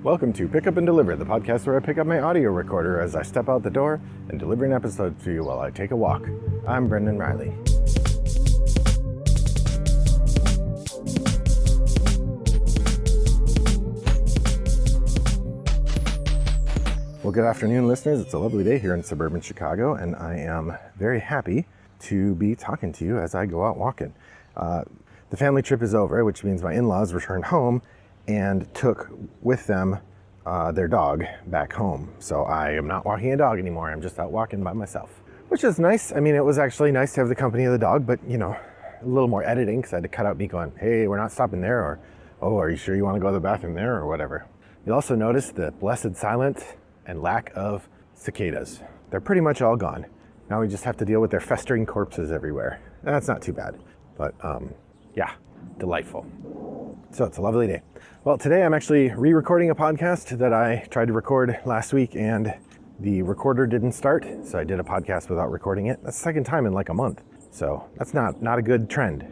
Welcome to Pick Up and Deliver, the podcast where I pick up my audio recorder as I step out the door and deliver an episode to you while I take a walk. I'm Brendan Riley. Well, good afternoon, listeners. It's a lovely day here in suburban Chicago, and I am very happy to be talking to you as I go out walking. The family trip is over, which means my in-laws returned home and took with them their dog back home. So I am not walking a dog anymore. I'm just out walking by myself, which is nice. I mean, it was actually nice to have the company of the dog, but you know, a little more editing because I had to cut out me going, hey, we're not stopping there, or, oh, are you sure you want to go to the bathroom there, or whatever. You'll also notice the blessed silence and lack of cicadas. They're pretty much all gone. Now we just have to deal with their festering corpses everywhere. That's not too bad, but yeah, delightful. So it's a lovely day. Well, today I'm actually re-recording a podcast that I tried to record last week and the recorder didn't start. So I did a podcast without recording it. That's the second time in like a month. So that's not a good trend.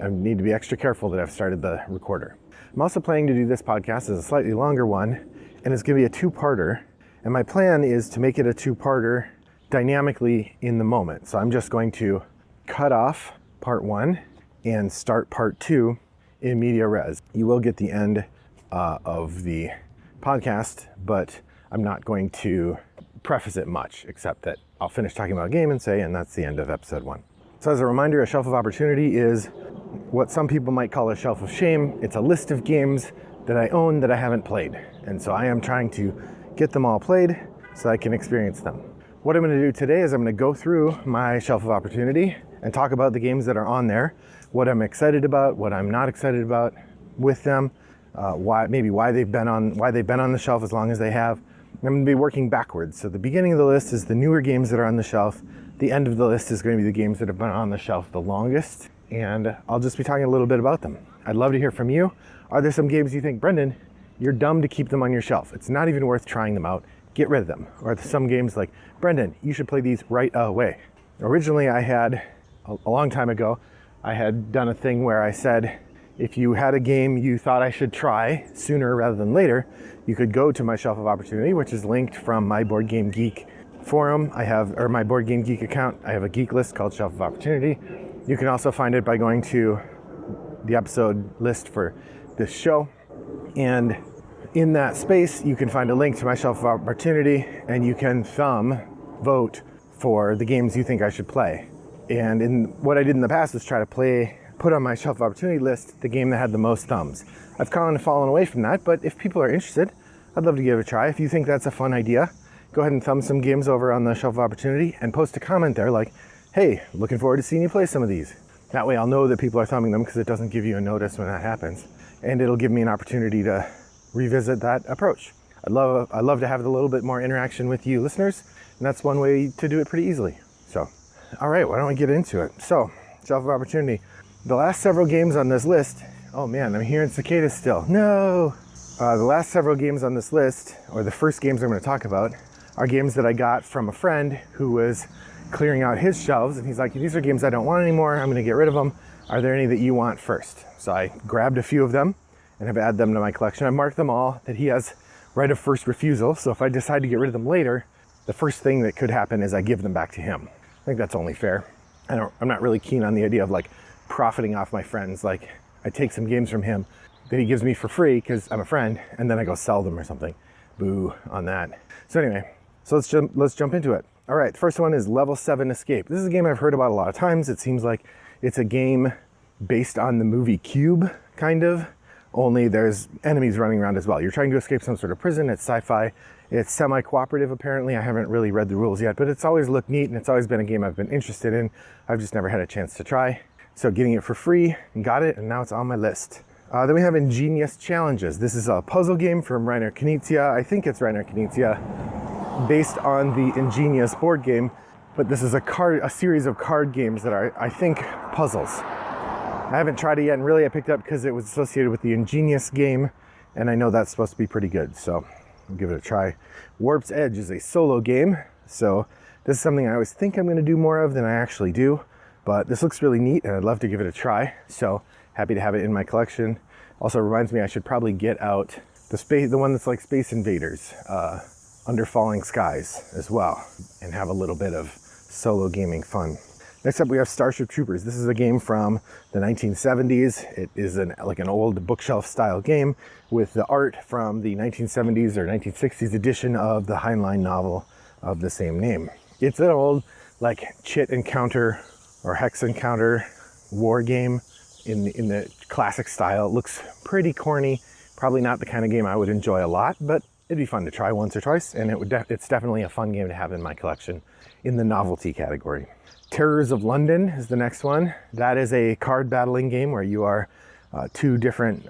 I need to be extra careful that I've started the recorder. I'm also planning to do this podcast as a slightly longer one, and it's gonna be a two-parter. And my plan is to make it a two-parter dynamically in the moment. So I'm just going to cut off part one and start part two in media res. You will get the end of the podcast, but I'm not going to preface it much, except that I'll finish talking about a game and say, and that's the end of episode one. So as a reminder, a shelf of opportunity is what some people might call a shelf of shame. It's a list of games that I own that I haven't played. And so I am trying to get them all played so I can experience them. What I'm going to do today is I'm going to go through my shelf of opportunity and talk about the games that are on there, what I'm excited about, what I'm not excited about with them, why they've been on the shelf as long as they have. I'm going to be working backwards. So the beginning of the list is the newer games that are on the shelf. The end of the list is going to be the games that have been on the shelf the longest, and I'll just be talking a little bit about them. I'd love to hear from you. Are there some games you think, Brendan, you're dumb to keep them on your shelf? It's not even worth trying them out. Get rid of them. Or some games like, Brendan, you should play these right away. Originally, I had, a long time ago, I had done a thing where I said, if you had a game you thought I should try sooner rather than later, you could go to my shelf of opportunity, which is linked from my Board Game Geek forum. Or my Board Game Geek account. I have a geek list called Shelf of Opportunity. You can also find it by going to the episode list for this show. And in that space, you can find a link to my shelf of opportunity, and you can vote for the games you think I should play. And in what I did in the past was try to put on my shelf of opportunity list the game that had the most thumbs. I've kind of fallen away from that, but if people are interested, I'd love to give it a try. If you think that's a fun idea, go ahead and thumb some games over on the shelf of opportunity and post a comment there like, hey, looking forward to seeing you play some of these. That way I'll know that people are thumbing them because it doesn't give you a notice when that happens. And it'll give me an opportunity to revisit that approach. I'd love to have a little bit more interaction with you listeners, and that's one way to do it pretty easily. So, all right, why don't we get into it? So, shelf of opportunity. The last several games on this list, oh man, I'm hearing cicadas still. No! The last several games on this list, or the first games I'm going to talk about, are games that I got from a friend who was clearing out his shelves, and he's like, these are games I don't want anymore, I'm going to get rid of them. Are there any that you want first? So I grabbed a few of them and have added them to my collection. I marked them all that he has right of first refusal, so if I decide to get rid of them later, the first thing that could happen is I give them back to him. I think that's only fair. I'm not really keen on the idea of like profiting off my friends. Like I take some games from him that he gives me for free because I'm a friend, and then I go sell them or something. Boo on that. So anyway, let's jump into it. All right, the first one is Level 7 Escape. This is a game I've heard about a lot of times. It seems like it's a game based on the movie Cube, kind of, only there's enemies running around as well. You're trying to escape some sort of prison. It's sci-fi. It's semi-cooperative, apparently. I haven't really read the rules yet, but it's always looked neat, and it's always been a game I've been interested in. I've just never had a chance to try. So getting it for free, got it, and now it's on my list. Then we have Ingenious Challenges. This is a puzzle game from Reiner Knizia. I think it's Reiner Knizia, based on the Ingenious board game, but this is a series of card games that are, I think, puzzles. I haven't tried it yet, and really I picked it up because it was associated with the Ingenious game, and I know that's supposed to be pretty good, so I'll give it a try. Warp's Edge is a solo game, so this is something I always think I'm going to do more of than I actually do, but this looks really neat, and I'd love to give it a try, so happy to have it in my collection. Also reminds me I should probably get out the one that's like Space Invaders, Under Falling Skies as well, and have a little bit of solo gaming fun. Next up, we have Starship Troopers. This is a game from the 1970s. It is like an old bookshelf style game with the art from the 1970s or 1960s edition of the Heinlein novel of the same name. It's an old like chit encounter or hex encounter war game in the classic style. It looks pretty corny, probably not the kind of game I would enjoy a lot, but it'd be fun to try once or twice, and it's definitely a fun game to have in my collection in the novelty category. Terrors of London is the next one. That is a card battling game where you are two different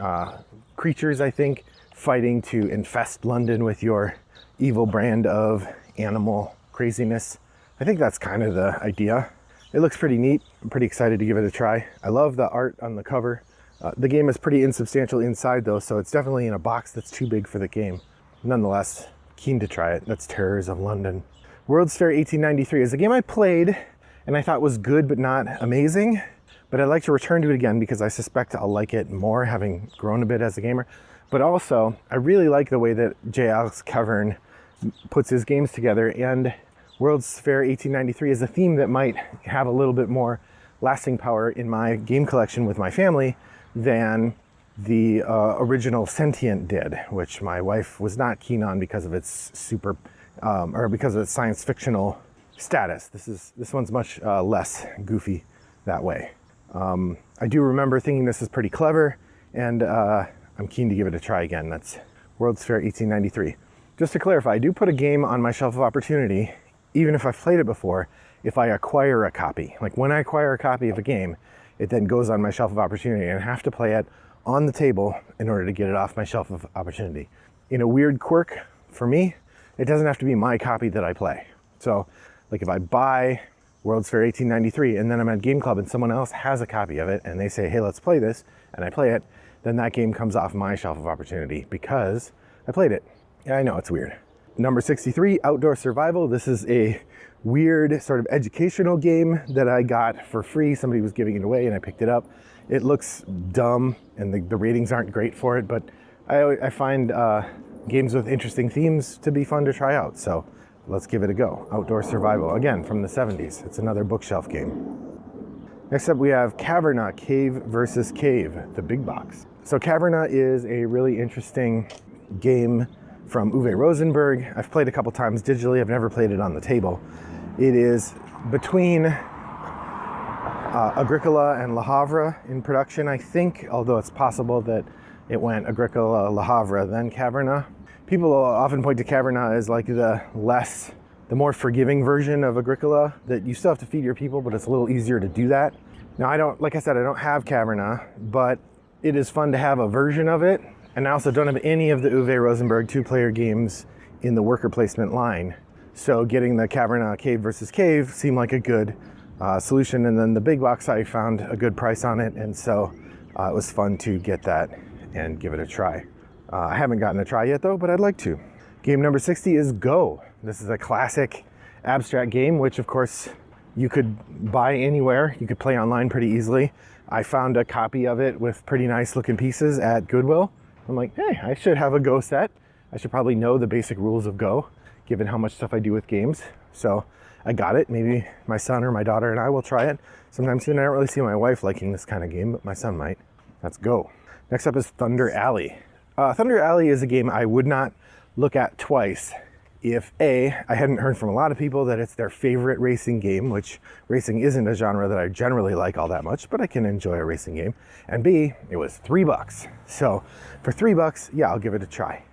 creatures, I think, fighting to infest London with your evil brand of animal craziness. I think that's kind of the idea. It looks pretty neat. I'm pretty excited to give it a try. I love the art on the cover. The game is pretty insubstantial inside though, so it's definitely in a box that's too big for the game. Nonetheless, keen to try it. That's Terrors of London. World's Fair 1893 is a game I played and I thought was good but not amazing, but I'd like to return to it again because I suspect I'll like it more having grown a bit as a gamer. But also, I really like the way that J. Alex Cavern puts his games together, and World's Fair 1893 is a theme that might have a little bit more lasting power in my game collection with my family than the original Sentient did, which my wife was not keen on because of its because of its science fictional status. This one's much less goofy that way. I do remember thinking this is pretty clever, and I'm keen to give it a try again. That's World's Fair 1893. Just to clarify, I do put a game on my shelf of opportunity, even if I've played it before, if I acquire a copy. Like when I acquire a copy of a game, it then goes on my shelf of opportunity, and I have to play it on the table in order to get it off my shelf of opportunity. In a weird quirk for me, it doesn't have to be my copy that I play. So like if I buy World's Fair 1893 and then I'm at Game Club and someone else has a copy of it and they say, hey, let's play this, and I play it, then that game comes off my shelf of opportunity because I played it. Yeah, I know, it's weird. Number 63, Outdoor Survival. This is a weird sort of educational game that I got for free. Somebody was giving it away and I picked it up. It looks dumb and the ratings aren't great for it, but I find games with interesting themes to be fun to try out. So let's give it a go. Outdoor Survival, again, from the 70s. It's another bookshelf game. Next up, we have Caverna, Cave versus Cave, the big box. So Caverna is a really interesting game from Uwe Rosenberg. I've played a couple times digitally. I've never played it on the table. It is between Agricola and Le Havre in production, I think, although it's possible that it went Agricola, Le Havre, then Caverna. People often point to Caverna as like the more forgiving version of Agricola, that you still have to feed your people, but it's a little easier to do that. Now, like I said, I don't have Caverna, but it is fun to have a version of it. And I also don't have any of the Uwe Rosenberg two-player games in the worker placement line. So getting the Caverna Cave versus Cave seemed like a good solution. And then the big box, I found a good price on it. And so it was fun to get that and give it a try. I haven't gotten a try yet though, but I'd like to. Game number 60 is Go. This is a classic abstract game, which of course you could buy anywhere. You could play online pretty easily. I found a copy of it with pretty nice looking pieces at Goodwill. I'm like, hey, I should have a Go set. I should probably know the basic rules of Go, given how much stuff I do with games. So I got it. Maybe my son or my daughter and I will try it sometime soon. I don't really see my wife liking this kind of game, but my son might. That's Go. Next up is Thunder Alley. Thunder Alley is a game I would not look at twice if A, I hadn't heard from a lot of people that it's their favorite racing game, which racing isn't a genre that I generally like all that much, but I can enjoy a racing game. And B, it was $3. So for $3, yeah, I'll give it a try.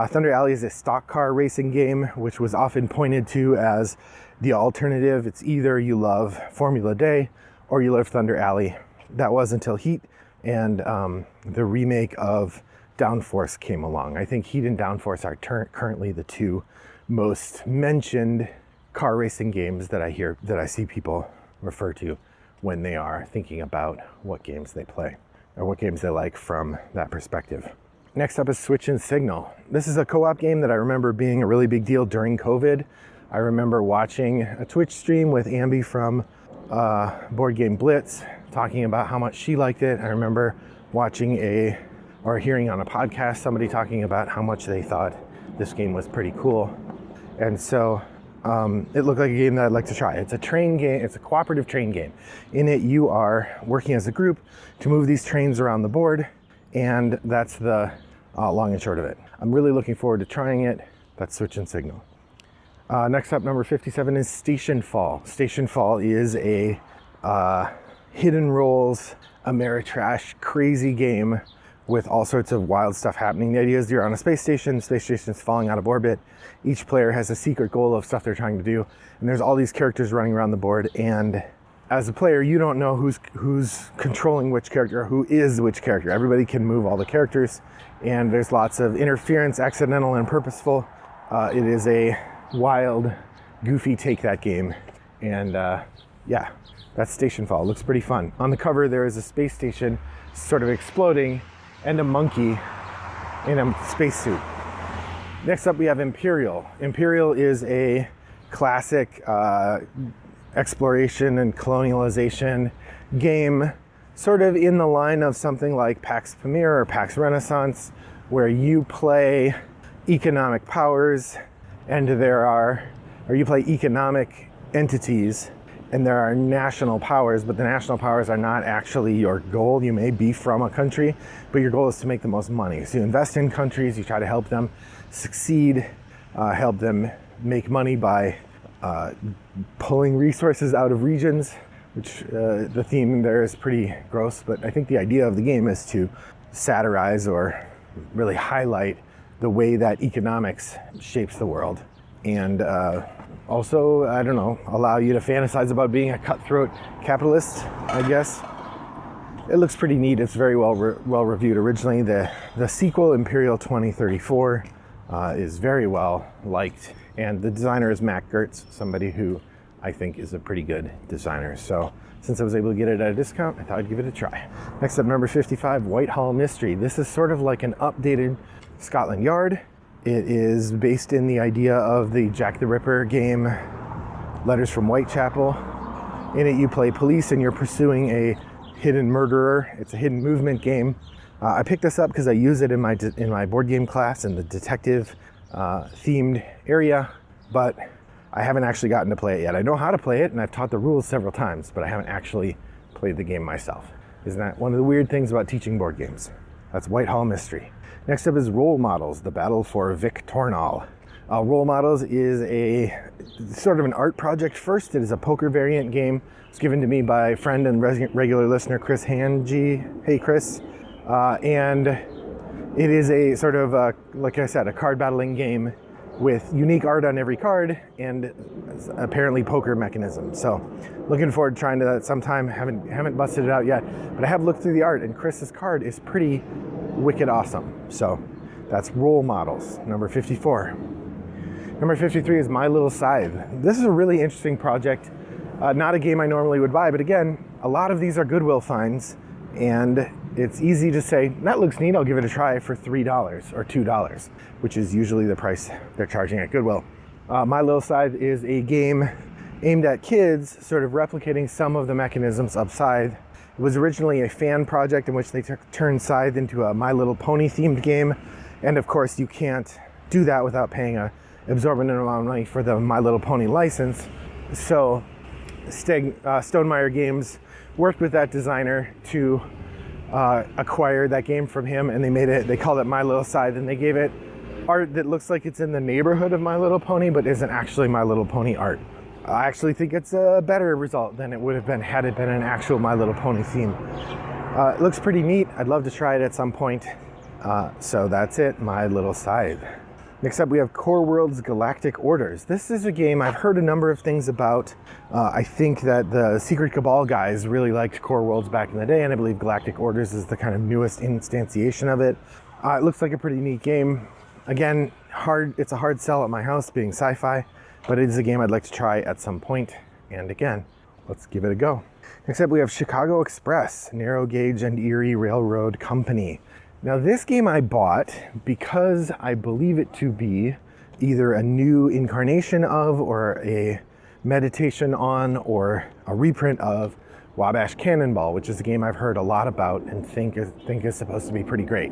Thunder Alley is a stock car racing game, which was often pointed to as the alternative. It's either you love Formula Day or you love Thunder Alley. That was until Heat and the remake of Downforce came along. I think Heat and Downforce are currently the two most mentioned car racing games that I see people refer to when they are thinking about what games they play or what games they like from that perspective. Next up is Switch and Signal. This is a co-op game that I remember being a really big deal during COVID. I remember watching a Twitch stream with Ambi from Board Game Blitz talking about how much she liked it. I remember watching a or hearing on a podcast somebody talking about how much they thought this game was pretty cool. And so it looked like a game that I'd like to try. It's a train game. It's a cooperative train game. In it, you are working as a group to move these trains around the board, and that's the long and short of it. I'm really looking forward to trying it. That's Switch and Signal. Next up, number 57 is Station Fall. Station Fall is a hidden roles, Ameritrash crazy game with all sorts of wild stuff happening. The idea is you're on a space station is falling out of orbit. Each player has a secret goal of stuff they're trying to do, and there's all these characters running around the board, and as a player, you don't know who's controlling which character, or who is which character. Everybody can move all the characters, and there's lots of interference, accidental and purposeful. It is a wild, goofy take that game, and yeah, that's Station Fall. It looks pretty fun. On the cover, there is a space station sort of exploding, and a monkey in a spacesuit. Next up, we have Imperial. Imperial is a classic exploration and colonialization game, sort of in the line of something like Pax Pamir or Pax Renaissance, where you play economic powers and you play economic entities, and there are national powers, but the national powers are not actually your goal. You may be from a country, but your goal is to make the most money. So you invest in countries, you try to help them succeed, help them make money by pulling resources out of regions, which the theme there is pretty gross, but I think the idea of the game is to satirize or really highlight the way that economics shapes the world. And also, I don't know, allow you to fantasize about being a cutthroat capitalist, I guess. It looks pretty neat. It's very well reviewed originally. The sequel, Imperial 2034, is very well liked. And the designer is Mac Gertz, somebody who I think is a pretty good designer. So since I was able to get it at a discount, I thought I'd give it a try. Next up, number 55, Whitehall Mystery. This is sort of like an updated Scotland Yard. It is based in the idea of the Jack the Ripper game, Letters from Whitechapel. In it, you play police and you're pursuing a hidden murderer. It's a hidden movement game. I picked this up because I use it in my board game class in the detective themed area, but I haven't actually gotten to play it yet. I know how to play it and I've taught the rules several times, but I haven't actually played the game myself. Isn't that one of the weird things about teaching board games? That's Whitehall Mystery. Next up is Role Models, The Battle for Vic Tornall. Role Models is a sort of an art project first. It is a poker variant game. It was given to me by friend and regular listener Chris Hanji. Hey Chris. And it is a sort of, like I said, a card battling game with unique art on every card and apparently poker mechanism. So looking forward to trying that sometime. Haven't busted it out yet, but I have looked through the art and Chris's card is pretty wicked awesome. So that's Role Models, number 54. Number 53 is My Little Scythe. This is a really interesting project. Not a game I normally would buy, but again, a lot of these are Goodwill finds, and it's easy to say, that looks neat, I'll give it a try for $3 or $2, which is usually the price they're charging at Goodwill. My Little Scythe is a game aimed at kids, sort of replicating some of the mechanisms of Scythe. It was originally a fan project in which they turned Scythe into a My Little Pony themed game. And of course, you can't do that without paying an exorbitant amount of money for the My Little Pony license. So Stonemaier Games worked with that designer to acquire that game from him, and they called it My Little Scythe, and they gave it art that looks like it's in the neighborhood of My Little Pony, but isn't actually My Little Pony art. I actually think it's a better result than it would have been had it been an actual My Little Pony theme. It looks pretty neat. I'd love to try it at some point. So that's it, My Little Scythe. Next up, we have Core Worlds Galactic Orders. This is a game I've heard a number of things about. I think that the Secret Cabal guys really liked Core Worlds back in the day, and I believe Galactic Orders is the kind of newest instantiation of it. It looks like a pretty neat game. Again, it's a hard sell at my house being sci-fi, but it is a game I'd like to try at some point. And again, let's give it a go. Next up, we have Chicago Express, Narrow Gauge and Erie Railroad Company. Now, this game I bought because I believe it to be either a new incarnation of, or a meditation on, or a reprint of Wabash Cannonball, which is a game I've heard a lot about and think is supposed to be pretty great.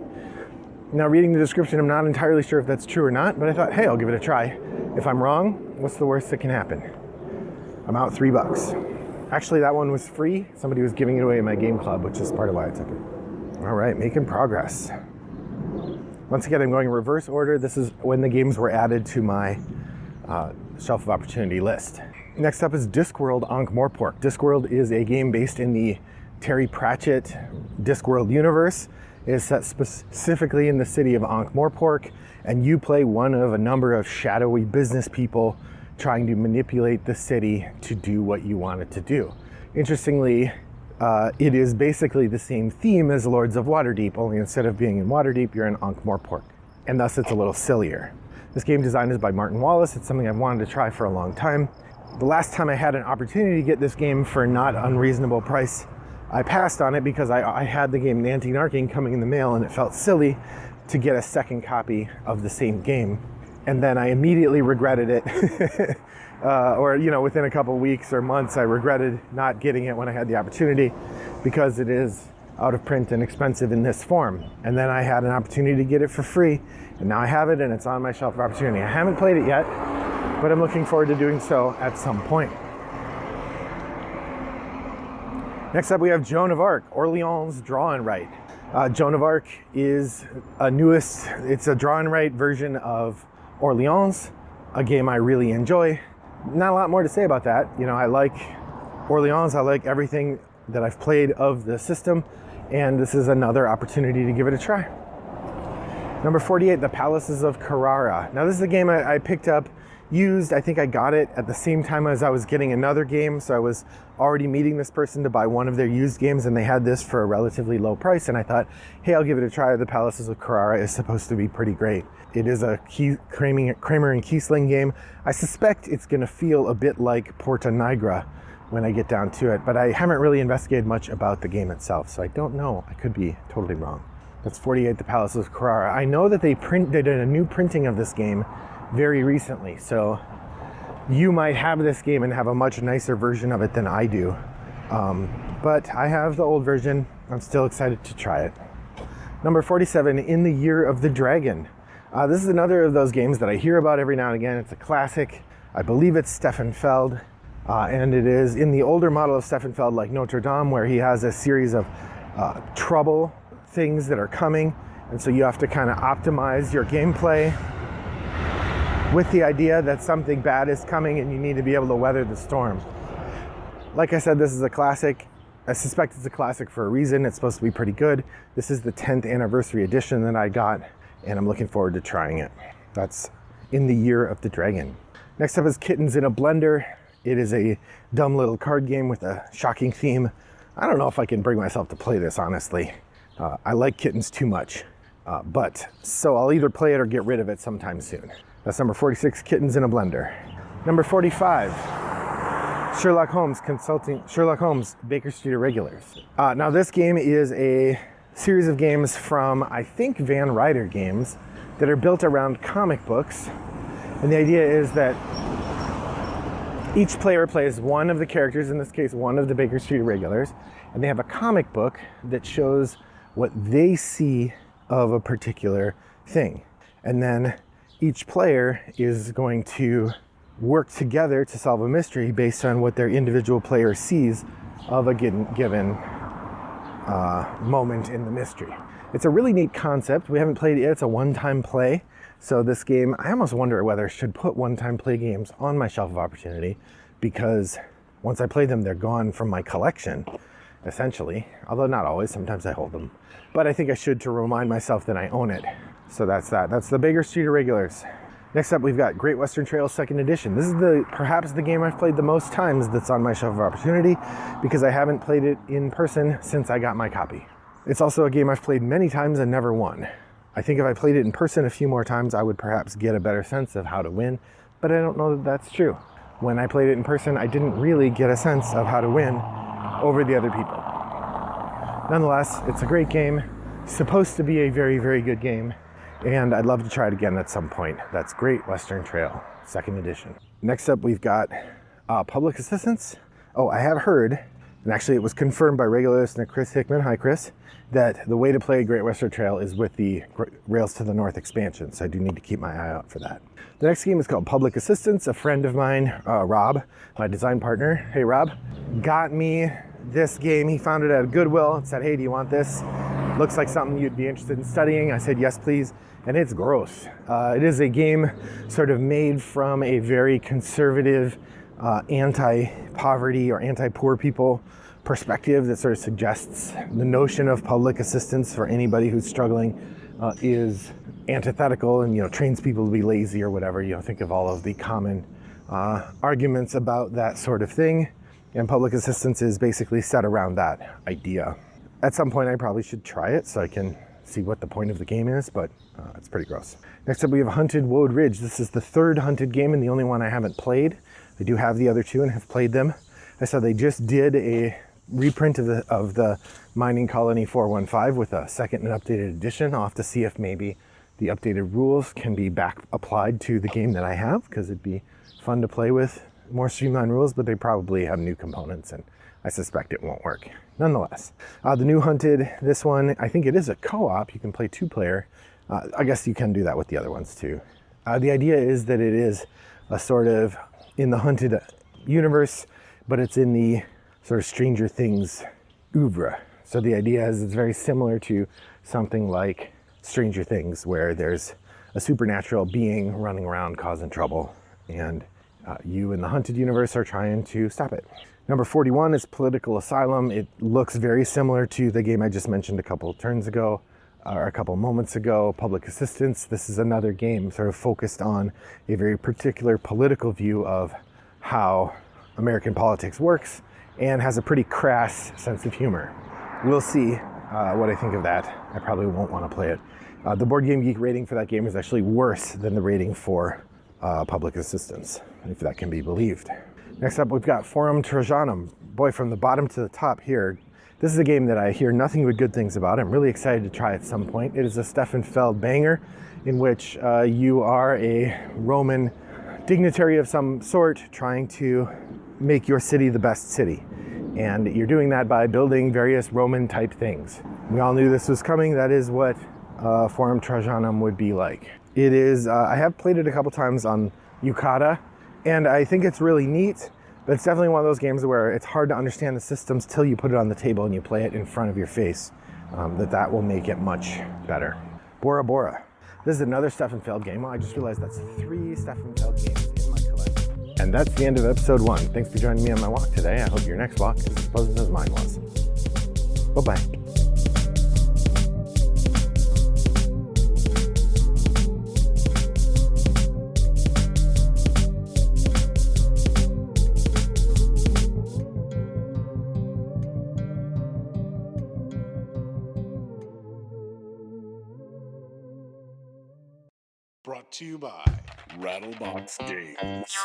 Now, reading the description, I'm not entirely sure if that's true or not, but I thought, hey, I'll give it a try. If I'm wrong, what's the worst that can happen? I'm out $3. Actually, that one was free. Somebody was giving it away in my game club, which is part of why I took it. All right, making progress. Once again, I'm going in reverse order. This is when the games were added to my Shelf of Opportunity list. Next up is Discworld Ankh-Morpork. Discworld is a game based in the Terry Pratchett Discworld universe. It is set specifically in the city of Ankh-Morpork, and you play one of a number of shadowy business people trying to manipulate the city to do what you want it to do. Interestingly, it is basically the same theme as Lords of Waterdeep, only instead of being in Waterdeep, you're in Ankh-Morpork, and thus it's a little sillier. This game design is by Martin Wallace. It's something I've wanted to try for a long time. The last time I had an opportunity to get this game for a not unreasonable price, I passed on it because I had the game Nanty Narking coming in the mail, and it felt silly to get a second copy of the same game. And then I immediately regretted it. Or, within a couple weeks or months, I regretted not getting it when I had the opportunity because it is out of print and expensive in this form. And then I had an opportunity to get it for free, and now I have it and it's on my Shelf of Opportunity. I haven't played it yet, but I'm looking forward to doing so at some point. Next up, we have Joan of Arc, Orleans Draw and Write. Joan of Arc is it's a draw and write version of Orleans, a game I really enjoy. Not a lot more to say about that. I like Orleans, I like everything that I've played of the system, and this is another opportunity to give it a try. Number 48, The Palaces of Carrara. Now this is a game I picked up used. I think I got it at the same time as I was getting another game, so I was already meeting this person to buy one of their used games, and they had this for a relatively low price, and I thought, hey, I'll give it a try. The Palaces of Carrara is supposed to be pretty great. It is a Kramer and Kiesling game. I suspect it's going to feel a bit like Porta Nigra when I get down to it, but I haven't really investigated much about the game itself, so I don't know. I could be totally wrong. That's 48, The Palaces of Carrara. I know that they did a new printing of this game very recently, so you might have this game and have a much nicer version of it than I do. But I have the old version. I'm still excited to try it. Number 47, In the Year of the Dragon. This is another of those games that I hear about every now and again. It's a classic. I believe it's Stefan Feld, and it is in the older model of Stefan Feld, like Notre Dame, where he has a series of trouble things that are coming, and so you have to kind of optimize your gameplay with the idea that something bad is coming and you need to be able to weather the storm. Like I said, this is a classic. I suspect it's a classic for a reason. It's supposed to be pretty good. This is the 10th anniversary edition that I got, and I'm looking forward to trying it. That's In the Year of the Dragon. Next up is Kittens in a Blender. It is a dumb little card game with a shocking theme. I don't know if I can bring myself to play this, honestly. I like kittens too much, so I'll either play it or get rid of it sometime soon. That's number 46, Kittens in a Blender. Number 45, Sherlock Holmes, Baker Street Irregulars. Now this game is a series of games from, I think, Van Ryder Games that are built around comic books. And the idea is that each player plays one of the characters, in this case, one of the Baker Street Irregulars, and they have a comic book that shows what they see of a particular thing. And then each player is going to work together to solve a mystery based on what their individual player sees of a given moment in the mystery. It's a really neat concept. We haven't played it yet. It's a one-time play. So this game, I almost wonder whether I should put one-time play games on my Shelf of Opportunity, because once I play them, they're gone from my collection, essentially. Although not always, sometimes I hold them. But I think I should, to remind myself that I own it. So that's that. That's the Baker Street Irregulars. Next up, we've got Great Western Trail 2nd Edition. This is perhaps the game I've played the most times that's on my Shelf of Opportunity, because I haven't played it in person since I got my copy. It's also a game I've played many times and never won. I think if I played it in person a few more times, I would perhaps get a better sense of how to win, but I don't know that that's true. When I played it in person, I didn't really get a sense of how to win over the other people. Nonetheless, it's a great game, supposed to be a very, very good game, and I'd love to try it again at some point. That's Great Western Trail 2nd Edition. Next up, we've got Public Assistance. Oh, I have heard And actually, it was confirmed by regular listener Chris Hickman, hi Chris, that the way to play Great Western Trail is with the Rails to the North expansion. So I do need to keep my eye out for that. The next game is called Public Assistance. A friend of mine, Rob, my design partner, hey Rob, got me this game. He found it at Goodwill and said, hey, do you want this? Looks like something you'd be interested in studying. I said, yes, please. And it's gross. It is a game sort of made from a very conservative, anti-poverty or anti-poor people perspective that sort of suggests the notion of public assistance for anybody who's struggling is antithetical and, trains people to be lazy or whatever. Think of all of the common arguments about that sort of thing. And public assistance is basically set around that idea. At some point, I probably should try it so I can see what the point of the game is, but it's pretty gross. Next up, we have Hunted Woad Ridge. This is the third Hunted game and the only one I haven't played. I do have the other two and have played them. I saw they just did a reprint of the Mining Colony 415 with a second and updated edition. I'll have to see if maybe the updated rules can be back applied to the game that I have, because it'd be fun to play with more streamlined rules, but they probably have new components and I suspect it won't work. Nonetheless, the new Hunted, this one, I think it is a co-op. You can play two-player. I guess you can do that with the other ones too. The idea is that it is a sort of in the Hunted universe, but it's in the sort of Stranger Things oeuvre. So the idea is it's very similar to something like Stranger Things, where there's a supernatural being running around causing trouble, and you in the Hunted universe are trying to stop it. Number 41 is Political Asylum. It looks very similar to the game I just mentioned a couple turns ago, or a couple moments ago, Public Assistance. This is another game sort of focused on a very particular political view of how American politics works and has a pretty crass sense of humor. We'll see what I think of that. I probably won't want to play it. The Board Game Geek rating for that game is actually worse than the rating for Public Assistance, if that can be believed. Next up, we've got Forum Trojanum. Boy, from the bottom to the top here, this is a game that I hear nothing but good things about. I'm really excited to try at some point. It is a Stefan Feld banger in which you are a Roman dignitary of some sort trying to make your city the best city. And you're doing that by building various Roman type things. We all knew this was coming. That is what Forum Trojanum would be like. It is, I have played it a couple times on Yucata, and I think it's really neat, but it's definitely one of those games where it's hard to understand the systems till you put it on the table and you play it in front of your face. That will make it much better. Bora Bora. This is another Stefan Feld game. Well, I just realized that's 3 Stefan Feld games in my collection. And that's the end of episode 1. Thanks for joining me on my walk today. I hope your next walk is as pleasant as mine was. Bye-bye. Brought to you by Rattlebox Games.